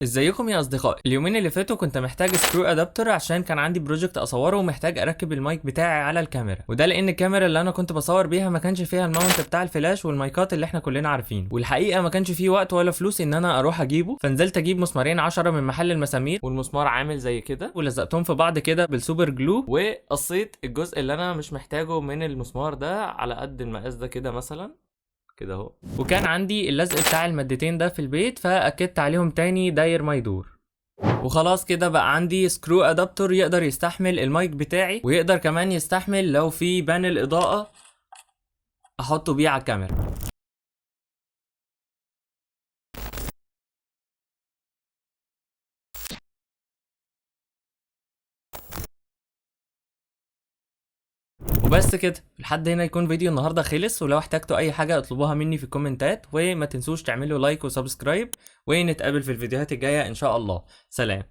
ازيكم يا اصدقائي؟ اليومين اللي فاتوا كنت محتاج سكرو ادابتر عشان كان عندي بروجكت اصوره ومحتاج اركب المايك بتاعي على الكاميرا، وده لان الكاميرا اللي انا كنت بصور بيها ما كانش فيها الماونت بتاع الفلاش والمايكات اللي احنا كلنا عارفينه، والحقيقه ما كانش فيه وقت ولا فلوس ان انا اروح اجيبه، فنزلت اجيب مسمارين 10 من محل المسامير، والمسمار عامل زي كده، ولزقتهم في بعض كده بالسوبر جلو، وقصيت الجزء اللي انا مش محتاجه من المسمار ده على قد المقاس ده كده مثلا كده اهو. وكان عندي اللزق بتاع المادتين ده في البيت فاكدت عليهم تاني داير ما يدور. وخلاص كده بقى عندي سكرو ادابتر يقدر يستحمل المايك بتاعي، ويقدر كمان يستحمل لو في بانل اضاءة احطه بيه على الكاميرا. وبس كده، لحد هنا يكون فيديو النهارده خلص، ولو احتجتوا اي حاجة اطلبوها مني في الكومنتات، وما تنسوش تعملوا لايك وسبسكرايب، ونتقابل في الفيديوهات الجاية ان شاء الله. سلام.